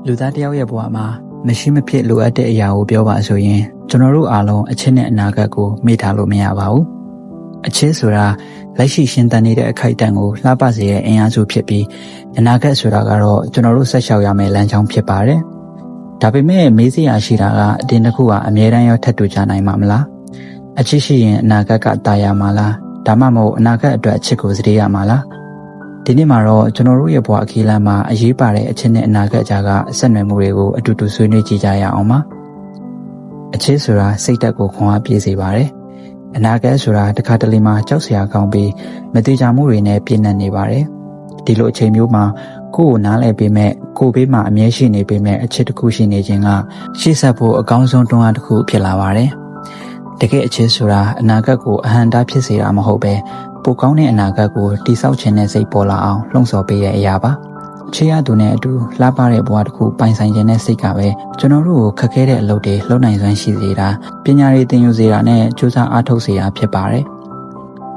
လူသားတယောက်ရဲ့ဘဝမှာမရှိမဖြစ်လိုအပ်တဲ့အရာကိုပြောပါဆိုရင်ကျွန်တော်တို့အားလုံးအချစ်နဲ့အနာဂတ်ကိုမေ့ထားလို့မရပါဘူးအချစ်ဆိုတာလက်ရှိရှင်သန်နေတဲ့အခိုက်အတန့်ကိုလှပစေတဲ့အင်အားစုဖြစ်ပြီးအနာဂတ်ဆိုတာကတော့ကျွန်တော်တို့ဆက်လျှောက်ရမယ့်လမ်းကြောင်းဖြစ်ပါတယ်ဒါပေမဲ့မေးစရာရှိတာကအတင်းတစ်ခုကအမြဲတမ်းရောထပ်တူကြနိုင်မှာမလားအချစ်ရှိရင်အနာဂတ်ကတာယာမှာလားဒါမှမဟုတ်အနာဂတ်အတွက်အချစ်ကိုစတေးရမှာလားဒီနေ့မှာတော့ကျွန်တော်တို့ရဲ့ဘဝအခီးလမ်းမှာအရေးပါတဲ့အချစ်နဲ့အနာဂတ်ကြားကအဆက်နွယ်မှုတွေကိုအတူတူဆွေးနွေးကြည့်ကြရအောင်ပါအချစ်ဆိုတာစိတ်ဓာတ်ကိုခွန်အားပြည့်စေပါတယ်အနာဂတ်ဆိုတာတစ်ခါတလေမှကြောက်စရာကောင်းပြီးမတိကျမှုတွေနဲ့ပြည့်နှက်နေပါတယ်ဒီလိုအချိန်မျိုးမှာကိုယ်ကိုနားလည်ပေးမဲ့ကိုယ်ဘေးမှာအမြဲရှိနေပေးမဲ့အချစ်တစ်ခုရှိနေခြင်းကရှေ့ဆက်ဖို့အကောင်းဆုံးတွန်းအားတစ်ခုဖြစ်လာပါတယ်တကယ်အချစ်ဆိုတာအနာဂတ်ကိုအဟံတားဖြစ်စေတာမဟုတ်ပဲပိုကောင်းတဲ့အနာဂတ်ကိုတည်ဆောက်ခြင်းနဲ့စိတ်ပေါ်လာအောင်လှုံ့ဆော်ပေးတဲ့အရာပါချစ်ရသူနဲ့အတူလှပတဲ့ဘဝတစ်ခုပိုင်ဆိုင်ခြင်းနဲ့စိတ်ကပဲကျွန်တော်တို့ကိုခက်ခဲတဲ့အလုပ်တွေလုပ်နိုင်စွမ်းရှိစေတာပညာရေးသင်ယူစေတာနဲ့ကြိုးစားအားထုတ်စေတာဖြစ်ပါတယ်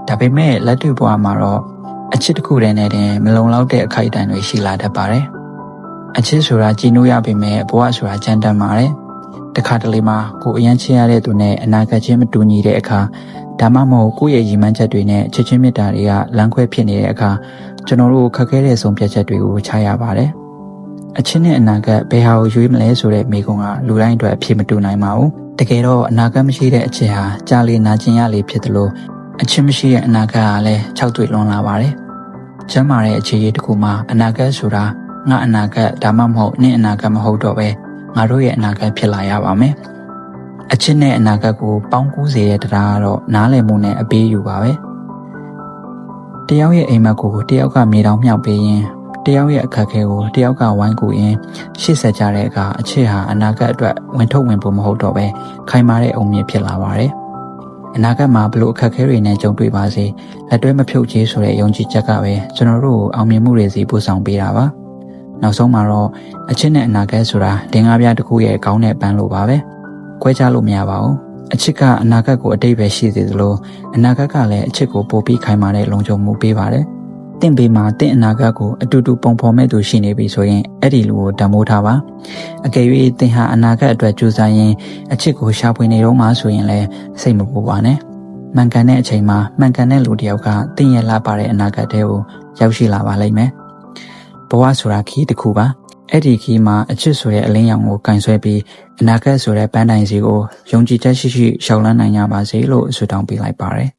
ဒါပေမဲ့လက်တွေ့ဘဝမှာတော့အချစ်တစ်ခုတည်းနဲ့တင်မလုံလောက်တဲ့အခိုက်အတန့်တွေရှိလာတတ်ပါတယ်အချစ်ဆိုတာကြည်နူးရပေမဲ့ဘဝဆိုတာကြမ်းတမ်းပါတယ်တခါတလေမှာကိုယ်အရင်ချစ်ရတဲ့သူနဲ့အနာဂတ်ချင်းမတူညီတဲ့အခါဒါမှမဟုတ်ကိုယ့်ရဲ့ရည်မှန်းချက်တွေနဲ့ချစ်ချင်းမြတ်တာတွေကလမ်းခွဲဖြစ်နေတဲ့အခါကျွန်တော်တို့ခက်ခဲတဲ့ဆုံးဖြတ်ချက်တွေကိုချရပါတယ်အချစ်နဲ့အနာဂတ်ဘယ်ဟာကိုရွေးမလဲဆိုတဲ့မိကုံကလူတိုင်းအတွက်အဖြစ်မတူနိုင်ပါဘူးတကယ်တော့အနာဂတ်မရှိတဲ့အချစ်ဟာကြာလေနာကျင်ရလေဖြစ်တယ်လို့အချစ်မရှိတဲ့အနာဂတ်ကလည်းခြောက်သွေ့လွန်လာပါတယ်ကျမ်းမာတဲ့အခြေအနေတစ်ခုမှာအနာဂတ်ဆိုတာငါအနာဂတ်ဒါမှမဟုတ်နင့်အနာဂတ်မဟုတ်တော့ပဲငါတို့ရဲ့အနာဂတ်ဖြစ်လာရပါမယ်အချစ်နဲ့အနာဂတ်ကိုပေါင်းကူးစေတဲ့တရားကတော့နားလည်မှုနဲ့အပေးယူပါပဲတယောက်ရဲ့အိမ်မက်ကိုတယောက်ကမြေတောင်မြောက်ပေးရင်တယောက်ရဲ့အခက်အခဲကိုတယောက်ကဝိုင်းကူရင်ရှေ့ဆက်ကြတဲ့အခါအချစ်ဟာအနာဂတ်အတွက်ဝင်ထုတ်ဝင်ဖို့မဟုတ်တော့ပဲခိုင်မာတဲ့အုံမြင့်ဖြစ်လာပါတယ်အနာဂတ်မှာဘလို့အခက်အခဲတွေနဲ့ကြုံတွေ့ပါစေလက်တွဲမဖြုတ်ခြင်းဆိုတဲ့ယုံကြည်ချက်ကပဲကျွန်တော်တို့အောင်မြင်မှုတွေစီပို့ဆောင်ပေးတာပါနောက်ဆုံးမှာတော့အချစ်နဲ့အနာဂတ်ဆိုတာဒင်္ဂါးပြတစ်ခုရဲ့ကောင်းတဲ့ပန်းလိုပါပဲခွဲခြားလို့မရပါဘူးအချစ်ကအနာဂတ်ကိုအတိတ်ပဲရှိသေးသလိုအနာဂတ်ကလည်းအချစ်ကိုပိုပြီးခိုင်မာတဲ့လုံခြုံမှုပေးပါတယ်တင့်ပေးမှာတင့်အနာဂတ်ကိုအတူတူပုံဖော်မဲ့သူရှိနေပြီဆိုရင်အဲ့ဒီလူကိုတန်ဖိုးထားပါအကယ်၍သင်ဟာအနာဂတ်အတွက်ကြိုးစားရင်အချစ်ကိုရှာဖွေနေတော့မှဆိုရင်လည်းစိတ်မပူပါနဲ့မှန်ကန်တဲ့အချိန်မှာမှန်ကန်တဲ့လူတစ်ယောက်ကတင့်ရဲ့လှပတဲ့အနာဂတ်တွေကိုရောက်ရှိလာပါလိမ့်မယ်ဘဝဆိုတာခီးတစ်ခုပါအဲ့ဒီခီးမှာအချစ်ဆိုတဲ့အလင်းရောင်ကိုကင်ဆွဲပြီးအနာဂတ်ဆိုတဲ့ပန်းတိုင်စီကိုယုံကြည်ချက်ရှိရှိရှောက်လန်းနိုင်ကြပါစေလို့ဆုတောင်းပေးလိုက်ပါတယ်